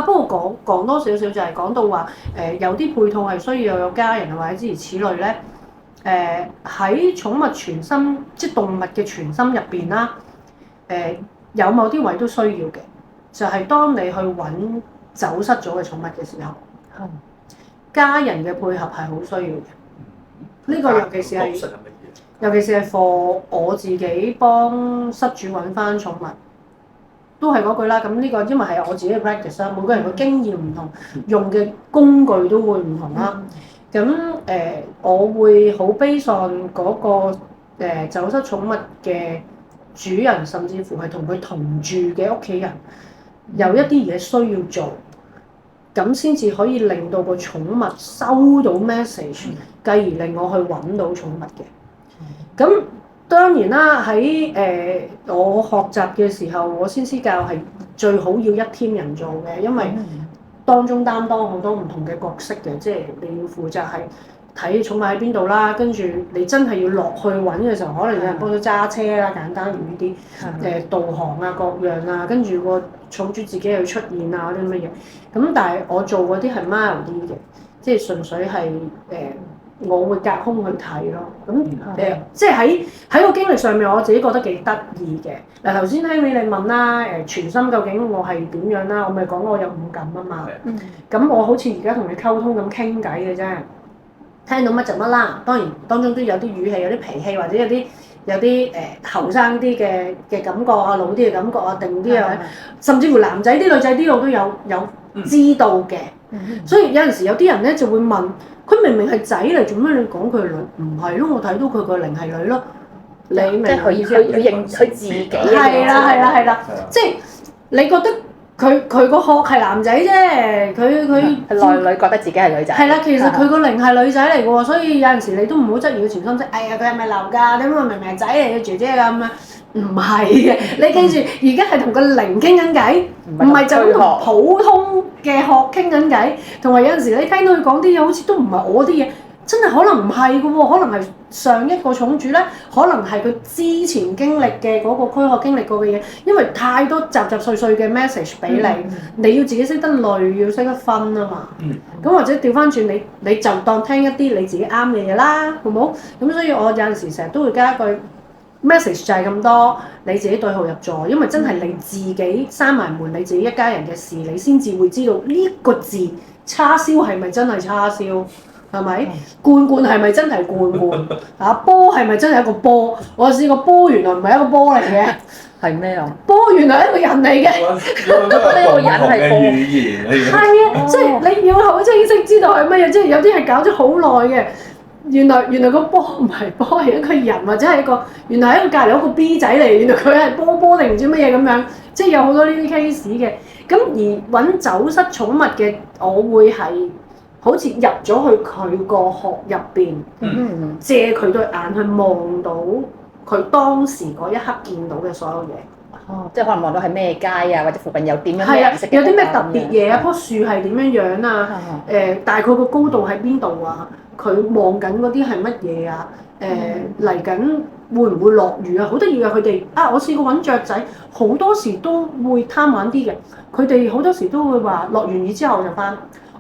不過講多少少就係講到話有啲配套係需要有家人或者諸如此類咧。喺寵物傳心，即係動物嘅傳心入邊啦。有某啲位都需要嘅，就係當你去揾走失咗嘅寵物嘅時候，家人嘅配合係好需要嘅。呢個尤其是係 for 我自己幫失主揾翻寵物，都係嗰句啦。咁呢個因為係我自己嘅 practice 啦，每個人嘅經驗唔同，用嘅工具都會唔同啦。咁我會好悲喪嗰個走失寵物嘅主人，甚至乎係同佢同住嘅屋企人，有一啲嘢需要做，咁先至可以令到個寵物收到 message，繼而令我去揾到寵物嘅。咁當然啦，喺我學習嘅時候，我先施教係最好要一 team 人做嘅，因為當中擔當好多唔同嘅角色嘅，即係你要負責係睇寵物喺邊度啦，跟住你真係要落去揾嘅時候，可能有人幫佢揸車啦，簡單如呢啲導航啊各樣啊，跟住個寵主自己又出現啊嗰啲乜嘢。咁但係我做嗰啲係 mild 啲嘅，即係純粹係我會隔空去睇咯。咁即係喺個經歷上面，我自己覺得幾得意嘅。嗱頭先聽你哋問啦，傳心究竟我係點樣啦？我咪講我有五感啊嘛。咁我好似而家同你溝通咁傾偈嘅啫，聽到乜就乜啦。當然當中都有啲語氣、有啲脾氣，或者有啲後生啲嘅感覺啊，老啲嘅感覺啊，定啲啊，甚至乎男仔啲、女仔啲我都有知道嘅。所以有陣時有啲人咧就會問。佢明明係仔嚟，做咩你講佢係女？唔係咯，我睇到佢個靈係女咯。你明唔明？即係佢認佢自己。係啦，即係你覺得佢個殼係男仔啫，佢內裏覺得自己係女仔。係啦，其實佢個靈係女仔嚟嘅喎，所以有陣時你都唔好質疑佢傳心啫。哎呀，佢係咪流㗎？點解明明係仔嚟嘅姐姐㗎咁樣？唔係嘅，你記住，而家係同個靈傾緊偈，唔係就咁同普通嘅殼傾緊偈。同埋有陣時你聽到佢講啲嘢，好似都唔係我啲嘢，真係可能唔係嘅喎，可能係上一個寵主咧，可能係佢之前經歷嘅嗰個軀殼經歷過嘅嘢，因為太多雜雜碎碎嘅 message 俾你，你要自己識得類，要識得分啊嘛。咁或者調翻轉你就當聽一啲你自己啱嘅嘢啦，好冇？咁所以我有陣時成日都會加一句。message 就係咁多，你自己對號入座，因為真係你自己閂埋門，你自己一家人嘅事，你先至會知道呢個字叉燒係咪真係叉燒，係咪？罐罐係咪真係罐罐？波係咪真係一個波？我試過波原來唔係一個波嚟嘅，係咩啊？波原來係一個人嚟嘅。呢個人係波。係啊，即係你要好清晰知道係乜嘢，即係有啲係搞咗好耐嘅。原來個波唔係波，係一個人或者係一個原來喺個隔離有個 B 仔嚟，原來佢係波定唔知乜嘢咁樣，即係有好多呢啲 case 嘅。咁而揾走失寵物嘅，我會係好似入咗去佢個殼入邊，借佢對眼去望到佢當時嗰一刻見到嘅所有嘢。哦，即係可能望到係咩街啊，或者附近有點樣係啊，有啲咩特別嘢啊？棵樹係點樣樣啊？大概個高度喺邊度啊？佢望緊嗰啲係乜嘢啊？嚟緊會唔會落雨啊？好得意啊！佢哋我試過揾雀仔，好多時都會貪玩啲嘅。佢哋好多時都會話落完雨之後就翻，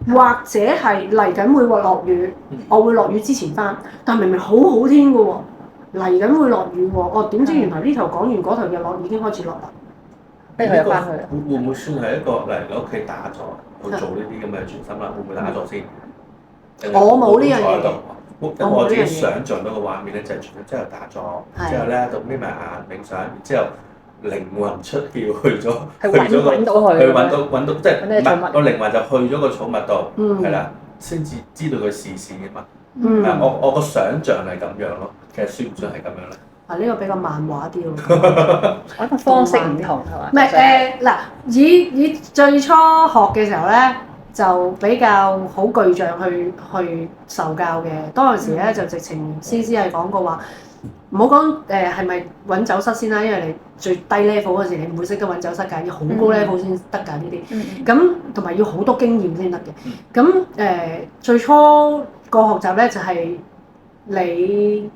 或者係嚟緊會落雨，我會落雨之前翻。但明明好好天嘅喎，嚟緊會落雨喎。點知原來呢頭講完嗰頭嘅落已經開始落啦。逼佢翻去。會唔會算係一個嚟你屋企打坐去做呢啲咁嘅傳心啦？會唔會打坐先？我冇呢樣嘢。咁我自己想像到個畫面咧，就係全部之後打坐，之後咧就眯埋眼冥想，之後靈魂出竅去咗揾到佢，去揾到，即係唔係個靈魂就去咗個寵物度，係啦，先至知道佢視線嘅嘛。我個想像係咁樣咯，其實算唔算係咁樣咧？呢個比較漫畫啲咯，我個方式唔同係嘛？唔係嗱，以最初學嘅時候咧。就比較好具象去受教嘅，當陣時咧就直情師係講過話，唔好講係咪揾走失先啦，因為你最低 level 嗰時你唔會識得揾走失㗎，要好高 level 先得㗎呢啲。咁同埋要好多經驗先得嘅。咁最初個學習咧就係你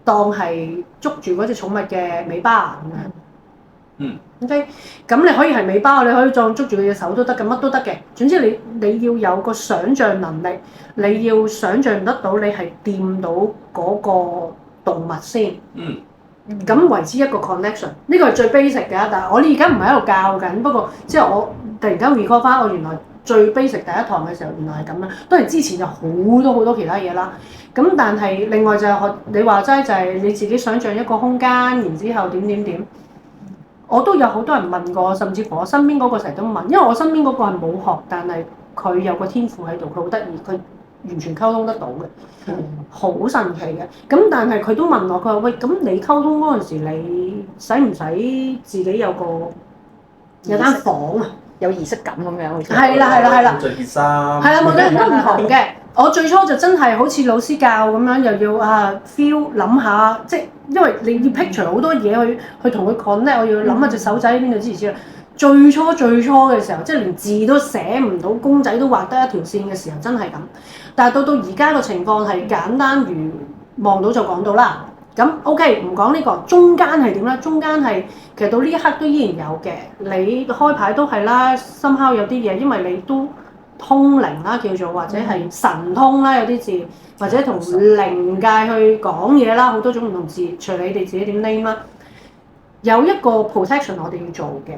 當係捉住嗰隻寵物嘅尾巴咁樣。OK，咁你可以係尾包，你可以撞捉住佢隻手都得嘅，乜都得嘅。總之你要有個想像能力，你要想像得到你係掂到嗰個動物先。咁為之一個 connection，呢個係最 basic 嘅。但係我而家唔係喺度教緊，不過即係我突然間 recall 翻，我原來最 basic 第一堂嘅時候原來係咁樣。當然之前有好多其他嘢啦。咁但係另外就係你話齋就係你自己想像一個空間，然之後點。我都有好多人問過，甚至乎我身邊嗰個成日都問，因為我身邊嗰個係冇學，但係佢有個天賦喺度，佢好得意，佢完全溝通得到嘅，好神奇嘅。咁但係佢都問我，佢話喂，咁你溝通嗰陣時，你使唔使自己有間房啊？有儀式感咁樣好似。係啦。着件衫。係啦，每個人都唔同嘅。我最初就真係好似老師教咁樣，又要feel 諗下，即係因為你要 picture 好多嘢去同佢 connect，我要諗下隻手仔喺邊度之類。最初嘅時候，即係連字都寫唔到，公仔都畫得一條線嘅時候，真係咁。但係到而家個情況係簡單如望到就講到啦。咁 OK，唔講呢個，中間係點咧？中間係其實到呢一刻都依然有嘅。你開牌都係啦，深刻有啲嘢，因為你都通靈啦，叫做或者係神通啦，有啲字或者同靈界去講嘢啦，好多種唔同字，隨你哋自己點 name 啦。有一個 protection 我哋要做嘅，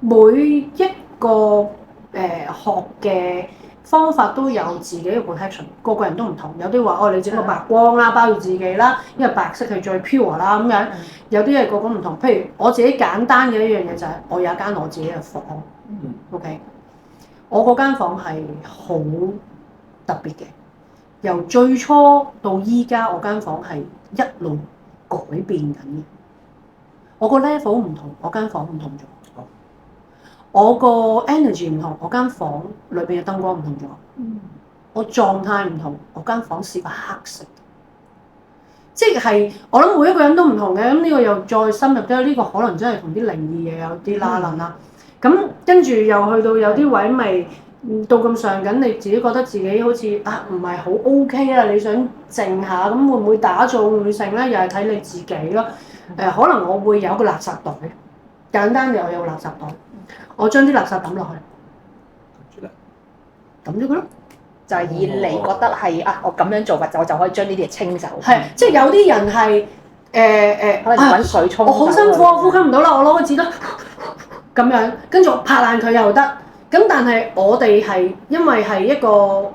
每一個學嘅方法都有自己嘅 protection， 個個人都唔同。有啲話你整個白光啦，包住自己啦，因為白色係最 pure 啦咁樣。有啲係個個唔同，譬如我自己簡單嘅一樣嘢就係我有一間我自己嘅房，OK。我嗰間房係好特別嘅，由最初到依家，我間房係一路改變緊嘅。我個 level 唔同，我間房唔同咗。我個 energy 唔同，我間房裏邊嘅燈光唔同咗。我狀態唔同，我間房是個黑色。即係我諗每一個人都唔同嘅，咁呢個又再深入啲，呢個可能真係同啲靈異嘢有啲拉褦啦。咁跟住又去到有啲位咪到咁上緊，你自己覺得自己好似唔係好 OK 啦，你想靜下，咁會唔會打造女性咧？又係睇你自己咯。可能我會有個垃圾袋，簡單嘅我有個垃圾袋，我將啲垃圾抌落去，抌咗佢咯。就係以你覺得係我咁樣做法，我就可以將呢啲嘢清走。係，即係有啲人係可能揾水沖。我好辛苦，我呼吸唔到啦，我攞個紙袋咁樣，跟住我拍爛佢又得。咁但係我哋係因為係一個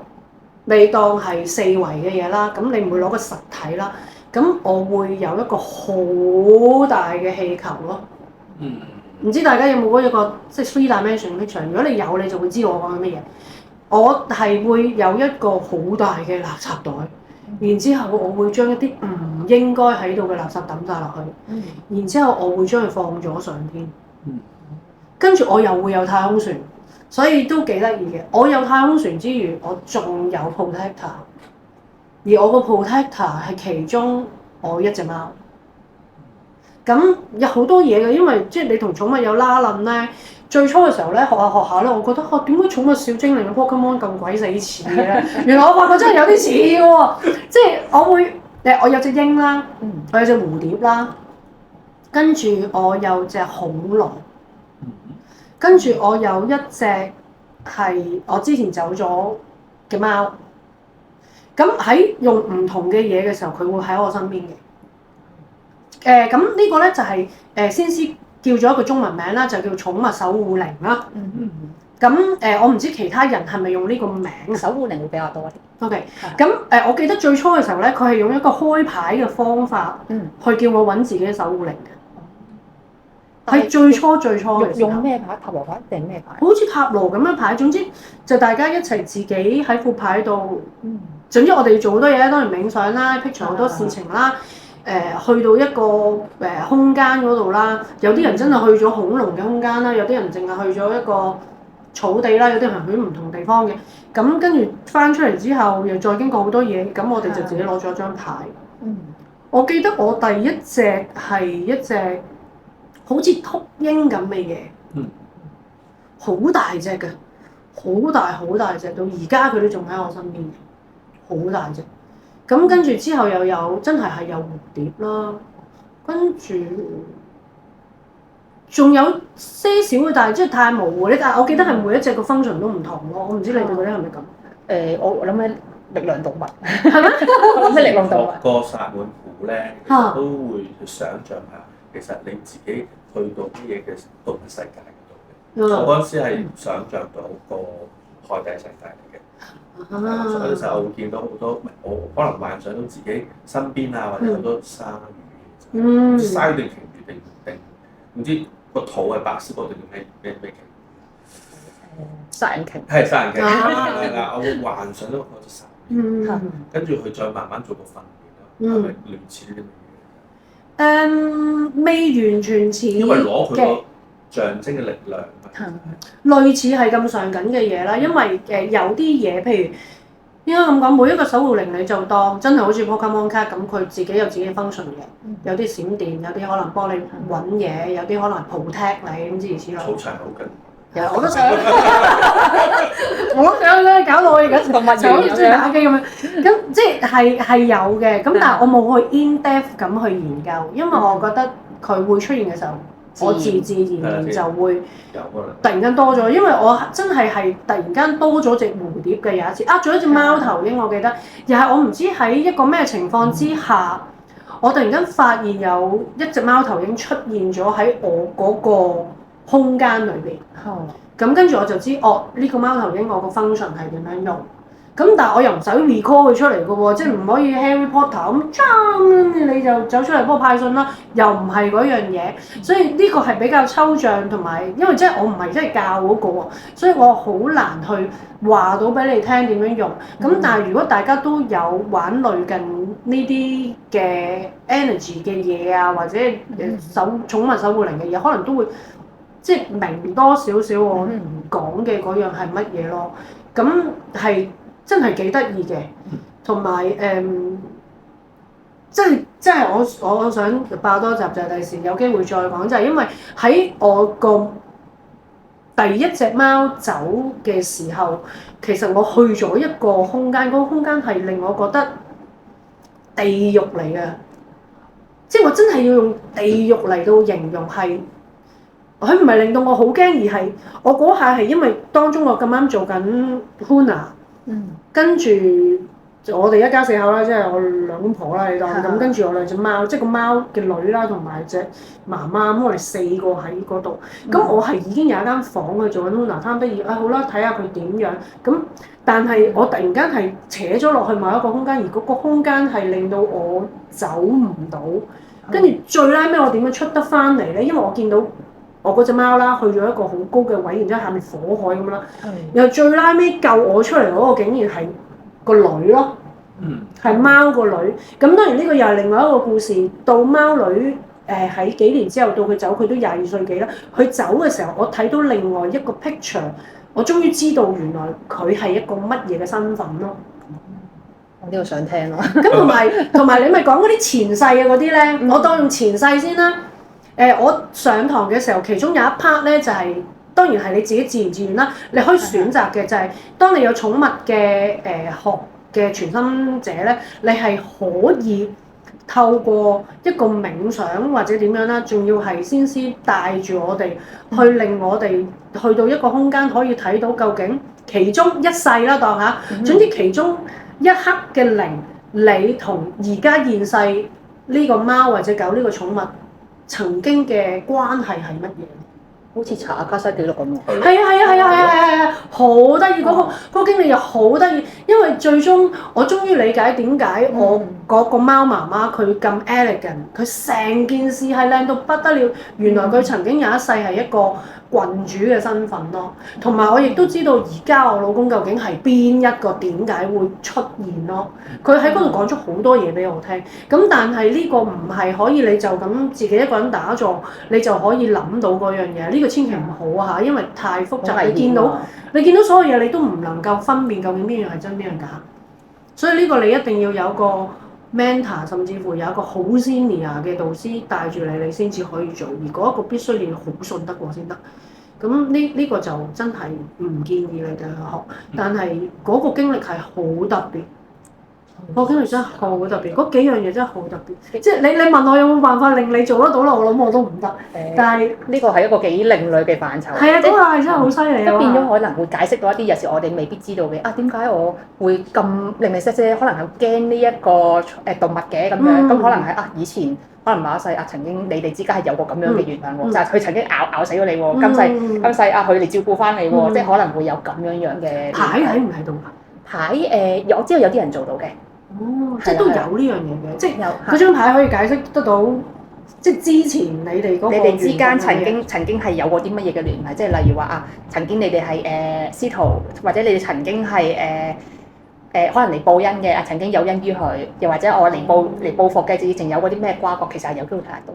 你當係四維嘅嘢啦，咁你唔會攞個實體啦。咁我會有一個好大嘅氣球咯。唔知大家有冇嗰一個即係 three dimension 嘅 picture？ 如果你有，你就會知道我講緊乜嘢。我係會有一個好大嘅垃圾袋，然之後我會將一啲唔應該喺度嘅垃圾抌晒落去，然之後我會將佢放咗上天。跟住我又會有太空船，所以都幾得意嘅。我有太空船之餘，我仲有 protector。而我個 protector 係其中我一隻貓，咁有好多嘢嘅，因為即係你同寵物有拉褦咧。最初嘅時候咧，學下咧，我覺得點解寵物小精靈嘅 Pokemon 咁鬼死似嘅咧？原來我發覺真係有啲似嘅喎，即係我有隻鷹啦，我有隻蝴蝶啦，跟住我有隻恐龍，跟住我有一隻係我之前走咗嘅貓。咁喺用唔同嘅嘢嘅時候，佢會喺我身邊嘅。咁呢個咧就係先師叫咗一個中文名啦，就叫寵物守護靈啦。咁我唔知其他人係咪用呢個名，守護靈會比較多啲。OK，咁我記得最初嘅時候咧，佢係用一個開牌嘅方法，去叫我揾自己嘅守護靈嘅。係最初嘅時候。用咩牌？塔羅牌定咩牌？好似塔羅咁樣牌，總之就大家一齊自己喺副牌度。總之我哋做好多嘢咧，當然冥想啦 picture 好多事情啦。去到一個空間嗰度啦，有啲人真係去咗恐龍嘅空間啦，有啲人淨係去咗一個草地啦，有啲人去唔同地方嘅。咁跟住翻出嚟之後，又再經過好多嘢，咁我哋就自己攞咗張牌。我記得我第一隻係一隻好似禿鷹咁嘅嘢，好大隻嘅，好大隻，到而家佢都仲喺我身邊嘅，好大隻。咁跟住之後又有真係有蝴蝶啦，跟住仲有些少嘅，但係即係太模糊咧。但係我記得係每一隻個 function 都唔同咯。我唔知你哋嗰啲係咪咁？我諗起力量動物，係咩？我諗起力量動物。個薩滿壺咧，其實都會想像下，其實你自己去到啲嘢嘅動物世界嗰度嘅。我嗰陣時係想像到個海底世界嚟嘅。所以有時候我會見到好多，我可能幻想到自己身邊啊，或者好多鯊魚，鯊魚定鯨魚定唔知個肚係白色嗰定咩鯨？殺人鯨。係殺人鯨係啦，我會幻想到嗰隻鯊魚，跟住佢再慢慢做個訓練啦，係咪類似呢啲嘢？未完全似，因為攞佢個象徵嘅力量。類似係咁上緊嘅嘢啦，因為有啲嘢，譬如應該咁講，每一個守護靈你就當真係好似 Pokemon 卡咁，佢自己有自己嘅 function 嘅，有啲閃電，有啲可能幫你揾嘢，有啲可能 protect 你咁之類之類。好長好緊。我都想，我都想咧，搞到我而家動物園好似打機咁樣。咁即係有嘅，咁但係我冇去 in depth 咁去研究，因為我覺得佢會出現嘅時候，我自然就會突然間多咗，因為我真係突然間多咗隻蝴蝶嘅有一次，咗一隻貓頭鷹，我記得，又係我唔知喺一個咩情況之下，我突然間發現有一隻貓頭鷹出現咗喺我嗰個空間裏邊，咁跟住我就知，呢個貓頭鷹我個 function 係點樣用。咁但係我又唔使 recall 佢出嚟嘅喎，即係唔可以 Harry Potter 咁，你就走出嚟幫我派信啦，又唔係嗰樣嘢，所以呢個係比較抽象同埋，因為即係我唔係真係教嗰個喎，所以我好難去話到俾你聽點樣用。咁但係如果大家都有玩類近呢啲嘅 energy 嘅嘢啊，或者寵物守護靈嘅嘢，可能都會即係明多少少我講嘅嗰樣係乜嘢咯。咁係。真係幾得意嘅，同埋即係我想爆多集就係第時有機會再講，就係因為喺我個第一隻貓走嘅時候，其實我去咗一個空間，嗰個空間係令我覺得地獄嚟嘅，即係我真係要用地獄嚟到形容係。佢唔係令到我好驚，而係我嗰下係因為當中我咁啱做緊 Huna。跟住我哋一家四口啦，即係我兩公婆啦，你當咁，跟住我兩隻貓，即係個貓嘅女啦，同埋隻媽媽，咁我哋四個喺嗰度。咁我係已經有一間房去做緊 Luna，貪得意好啦，睇下佢點樣。咁但係我突然間係扯咗落去某一個空間，而嗰個空間係令到我走唔到。跟住最拉尾我點樣出得翻嚟咧？因為我見到我嗰隻貓啦，去咗一個好高嘅位，然之後下面火海咁啦。然後最拉尾救我出嚟嗰個竟然係個女咯，係貓個女。咁當然呢個又係另外一個故事。到貓女喺幾年之後到佢走，佢都22歲幾啦。佢走嘅時候，我睇到另外一個 picture， 我終於知道原來佢係一個乜嘢嘅身份咯。我呢個想聽咯。咁同埋你咪講嗰啲前世嘅嗰啲咧，我當用前世先啦。我上堂嘅時候，其中有一 part 咧就係、當然係你自己自言自語啦。你可以選擇嘅就係、當你有寵物嘅學嘅傳心者咧，你係可以透過一個冥想或者點樣啦，仲要係先師帶住我哋去令我哋去到一個空間，可以睇到究竟其中一世啦，當下，總之其中一刻嘅靈，你同而家現世呢個貓或者狗呢個寵物曾經嘅關係係乜嘢？好似查阿卡西記錄咁喎。係啊，好得意，嗰個經歷又好得意，因為最終我終於理解點解我嗰個貓媽媽佢咁 elegant，佢成件事係靚到不得了。原來佢曾經有一世係一個郡主嘅身份咯，同埋我亦都知道而家我老公究竟係邊一個，點解會出現咯？佢喺嗰度講咗好多嘢俾我聽，咁但係呢個唔係可以你就咁自己一個人打坐，你就可以諗到嗰樣嘢，呢個千祈唔好嚇，因為太複雜。你見到所有嘢，你都唔能夠分辨究竟邊樣係真邊樣假，所以呢個你一定要有個 mentor， 甚至乎有一個好 senior 嘅導師帶住你，你先至可以做。而嗰一個必須你要好信得過先得。咁呢個就真係唔建議你哋去學，但係嗰個經歷係好特別。我經歷真係好特別，嗰幾樣嘢真係好特別。即係你問我有冇辦法令你做得到啦？我諗我都唔得。但係呢個係一個幾另類嘅範疇。係啊，嗰個係真係好犀利啊！即變咗可能會解釋到一啲有時我哋未必知道嘅點解我會咁零零舍舍，可能係驚呢一個動物嘅咁樣。咁可能係以前可能馬世曾經你哋之間係有個咁樣嘅緣分喎，就係佢曾經咬死咗你喎，今世佢嚟照顧翻你喎，即係可能會有咁樣嘅牌喺唔喺度？牌我知道有啲人做到嘅。哦，即係都有呢樣嘢嘅，即係嗰張牌可以解釋得到，即係之前你哋嗰個你哋之間曾經係有過啲乜嘢嘅聯繫，即係例如話曾經你哋係師徒，或者你哋曾經係可能嚟報恩嘅，曾經有恩於佢，又或者我嚟報復嘅，以前有嗰啲咩瓜葛，其實係有機會睇得到。